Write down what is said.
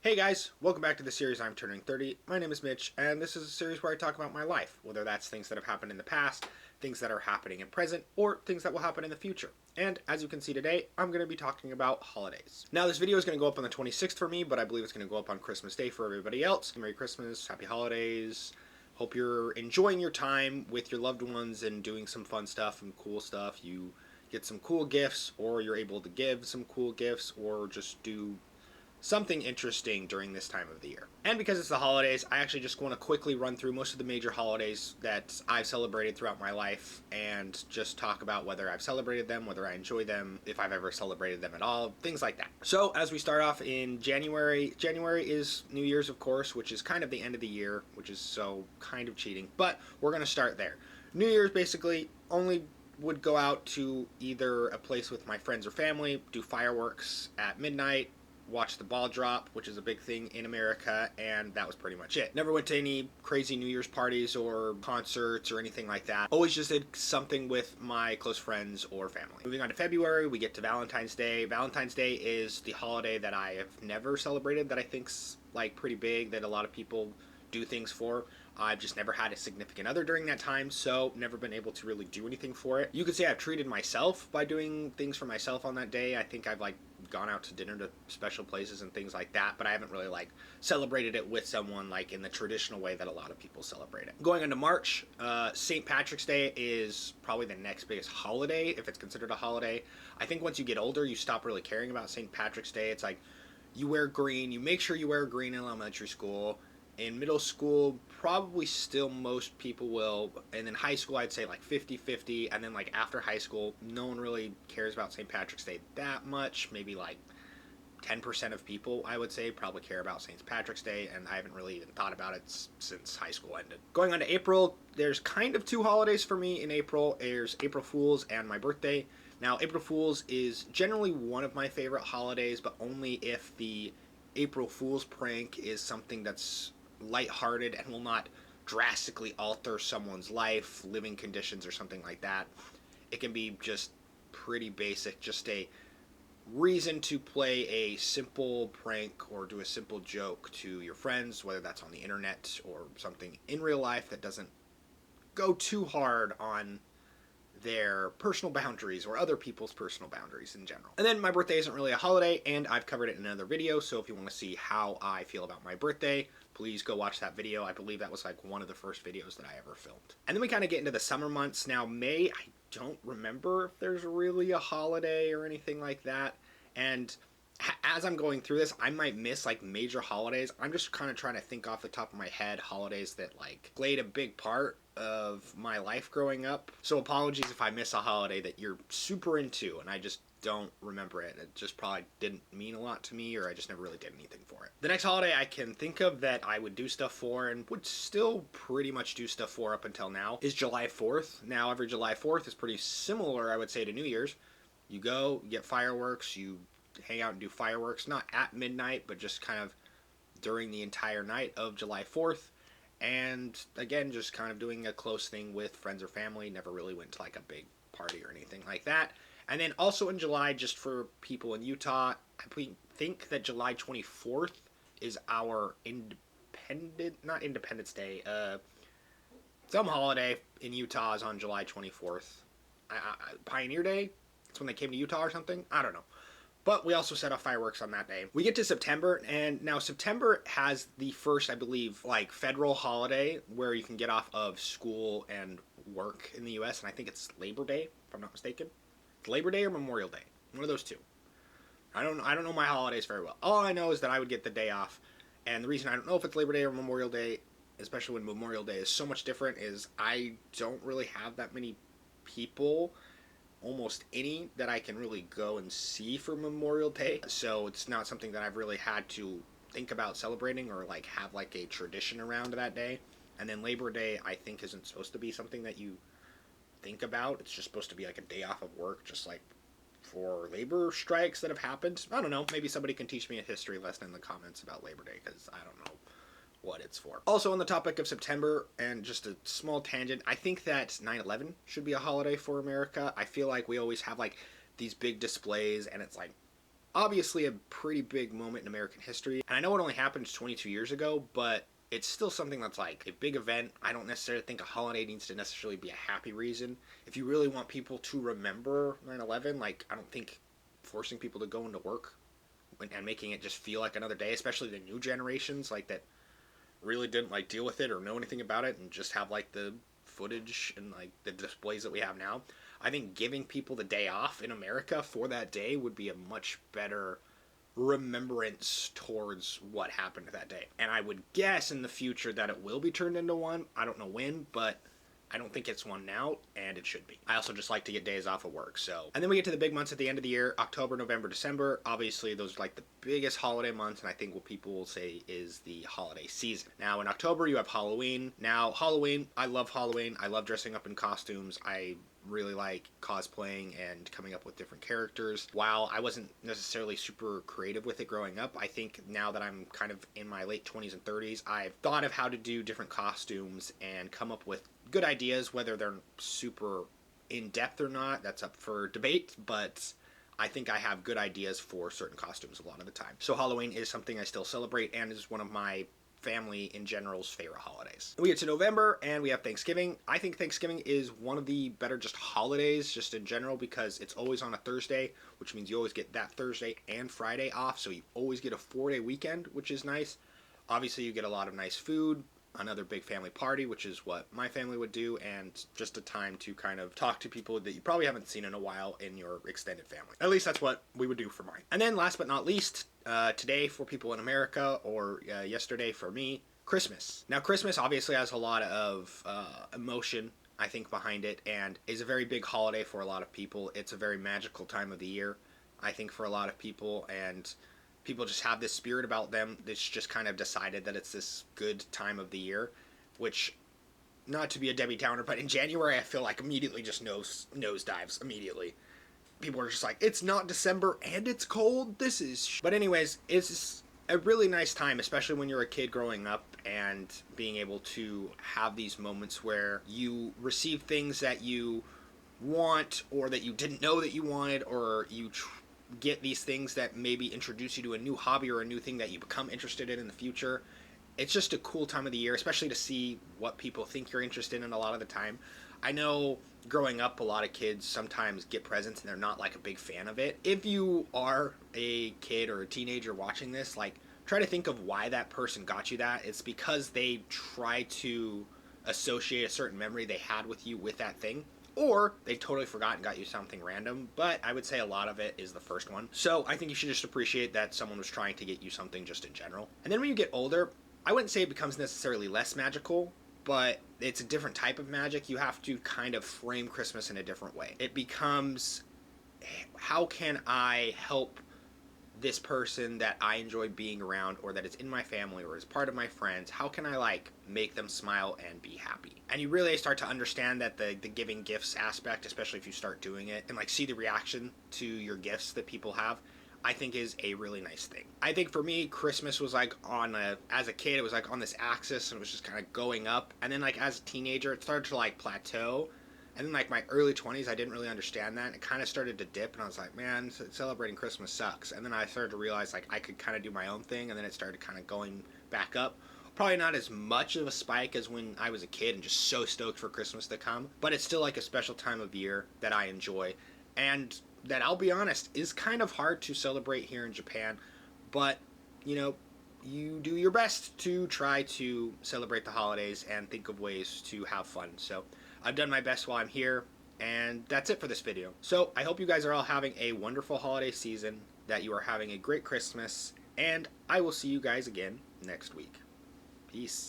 Hey guys, welcome back to the series I'm Turning 30. My name is Mitch, and this is a series where I talk about my life, whether that's things that have happened in the past, things that are happening in present, or things that will happen in the future. And as you can see today, I'm going to be talking about holidays. Now this video is going to go up on the 26th for me, but I believe it's going to go up on Christmas Day for everybody else. Merry Christmas, Happy Holidays. Hope you're enjoying your time with your loved ones and doing some fun stuff and cool stuff. You get some cool gifts, or you're able to give some cool gifts, or just do something interesting during this time of the year. And because it's the holidays, I actually just want to quickly run through most of the major holidays that I've celebrated throughout my life and just talk about whether I've celebrated them, whether I enjoy them, if I've ever celebrated them at all, things like that. So as we start off in January is New Year's, of course, which is kind of the end of the year, which is so kind of cheating, but we're going to start there. New Year's basically only would go out to either a place with my friends or family, do fireworks at midnight, watch the ball drop, which is a big thing in America, and that was pretty much it. Never went to any crazy New Year's parties or concerts or anything like that. Always just did something with my close friends or family. Moving on to February, we get to Valentine's Day. Valentine's Day is the holiday that I have never celebrated, that I think's like pretty big, that a lot of people do things for. I've just never had a significant other during that time, so never been able to really do anything for it. You could say I've treated myself by doing things for myself on that day. I think I've gone out to dinner to special places and things like that, but I haven't really celebrated it with someone in the traditional way that a lot of people celebrate it. Going into March, St. Patrick's Day is probably the next biggest holiday, if it's considered a holiday. I think once you get older, you stop really caring about St. Patrick's Day. It's like you wear green, you make sure you wear green in elementary school. In middle school, probably still most people will. And in high school, I'd say 50-50. And then after high school, no one really cares about St. Patrick's Day that much. Maybe 10% of people, I would say, probably care about St. Patrick's Day. And I haven't really even thought about it since high school ended. Going on to April, there's kind of two holidays for me in April. There's April Fool's and my birthday. Now, April Fool's is generally one of my favorite holidays, but only if the April Fool's prank is something that's lighthearted and will not drastically alter someone's life, living conditions, or something like that. It can be just pretty basic, just a reason to play a simple prank or do a simple joke to your friends, whether that's on the internet or something in real life that doesn't go too hard on their personal boundaries or other people's personal boundaries in general. And then my birthday isn't really a holiday, and I've covered it in another video, so if you want to see how I feel about my birthday, please go watch that video. I believe that was one of the first videos that I ever filmed. And then we kind of get into the summer months. Now, May, I don't remember if there's really a holiday or anything like that, and as I'm going through this, I might miss major holidays. I'm just kind of trying to think off the top of my head holidays that played a big part of my life growing up. So apologies if I miss a holiday that you're super into and I just don't remember it. It just probably didn't mean a lot to me, or I just never really did anything for it. The next holiday I can think of that I would do stuff for and would still pretty much do stuff for up until now is July 4th. Now, every July 4th is pretty similar, I would say, to New Year's. You go, you get fireworks, you hang out and do fireworks, not at midnight, but just kind of during the entire night of July 4th. And again, just kind of doing a close thing with friends or family. Never really went to a big party or anything like that. And then also in July, just for people in Utah, I think that July 24th is our not Independence Day, some holiday in Utah is on July 24th. Pioneer Day? It's when they came to Utah or something? I don't know. But we also set off fireworks on that day. We get to September, and now September has the first, I believe, federal holiday where you can get off of school and work in the U.S., and I think it's Labor Day, if I'm not mistaken. It's Labor Day or Memorial Day. One of those two. I don't know my holidays very well. All I know is that I would get the day off, and the reason I don't know if it's Labor Day or Memorial Day, especially when Memorial Day is so much different, is I don't really have that many people, almost any, that I can really go and see for Memorial Day. So it's not something that I've really had to think about celebrating or have a tradition around that day. And then Labor Day, I think, isn't supposed to be something that you think about. It's just supposed to be a day off of work, just for labor strikes that have happened. I don't know. Maybe somebody can teach me a history lesson in the comments about Labor Day, because I don't know what it's for. Also, on the topic of September, and just a small tangent, I think that 9/11 should be a holiday for America. I feel like we always have these big displays, and it's obviously a pretty big moment in American history. And I know it only happened 22 years ago, but it's still something that's like a big event. I don't necessarily think a holiday needs to necessarily be a happy reason. If you really want people to remember 9/11, like, I don't think forcing people to go into work and making it just feel like another day, especially the new generations like that really didn't like deal with it or know anything about it and just have like the footage and like the displays that we have now. I think giving people the day off in America for that day would be a much better remembrance towards what happened that day. And I would guess in the future that it will be turned into one. I don't know when, but I don't think it's one now, and it should be. I also just like to get days off of work, so. And then we get to the big months at the end of the year, October, November, December. Obviously, those are like the biggest holiday months, and I think what people will say is the holiday season. Now, in October, you have Halloween. Now, Halloween, I love Halloween. I love dressing up in costumes. I really like cosplaying and coming up with different characters. While I wasn't necessarily super creative with it growing up, I think now that I'm kind of in my late 20s and 30s, I've thought of how to do different costumes and come up with good ideas. Whether they're super in depth or not, that's up for debate, but I think I have good ideas for certain costumes a lot of the time. So Halloween is something I still celebrate and is one of my family in general's favorite holidays. We get to November and we have Thanksgiving. I think Thanksgiving is one of the better just holidays just in general because it's always on a Thursday, which means you always get that Thursday and Friday off, so you always get a 4-day weekend, which is nice. Obviously you get a lot of nice food, another big family party, which is what my family would do, and just a time to kind of talk to people that you probably haven't seen in a while in your extended family. At least that's what we would do for mine. And then last but not least, today for people in America, or yesterday for me, Christmas. Now Christmas obviously has a lot of emotion, I think, behind it, and is a very big holiday for a lot of people. It's a very magical time of the year, I think, for a lot of people, and people just have this spirit about them that's just kind of decided that it's this good time of the year, which, not to be a Debbie Downer, but in January I feel like immediately just nosedives immediately. People are just like, it's not December and it's cold, this is But anyways, it's a really nice time, especially when you're a kid growing up and being able to have these moments where you receive things that you want or that you didn't know that you wanted, or you get these things that maybe introduce you to a new hobby or a new thing that you become interested in the future. It's just a cool time of the year, especially to see what people think you're interested in a lot of the time. I know growing up, a lot of kids sometimes get presents and they're not like a big fan of it. If you are a kid or a teenager watching this, like, try to think of why that person got you that. It's because they try to associate a certain memory they had with you with that thing, or they totally forgot and got you something random, but I would say a lot of it is the first one. So I think you should just appreciate that someone was trying to get you something just in general. And then when you get older, I wouldn't say it becomes necessarily less magical, but it's a different type of magic. You have to kind of frame Christmas in a different way. It becomes, how can I help this person that I enjoy being around, or that is in my family or is part of my friends? How can I like make them smile and be happy? And you really start to understand that the giving gifts aspect, especially if you start doing it and like see the reaction to your gifts that people have, I think is a really nice thing. I think for me, Christmas was like as a kid, it was like on this axis and it was just kind of going up. And then like as a teenager, it started to like plateau. And then like my early 20s, I didn't really understand that. It kind of started to dip, and I was like, man, celebrating Christmas sucks. And then I started to realize like I could kind of do my own thing, and then it started kind of going back up. Probably not as much of a spike as when I was a kid and just so stoked for Christmas to come, but it's still like a special time of year that I enjoy, and that, I'll be honest, is kind of hard to celebrate here in Japan. But, you know, you do your best to try to celebrate the holidays and think of ways to have fun. So I've done my best while I'm here, and that's it for this video. So I hope you guys are all having a wonderful holiday season, that you are having a great Christmas, and I will see you guys again next week. Peace.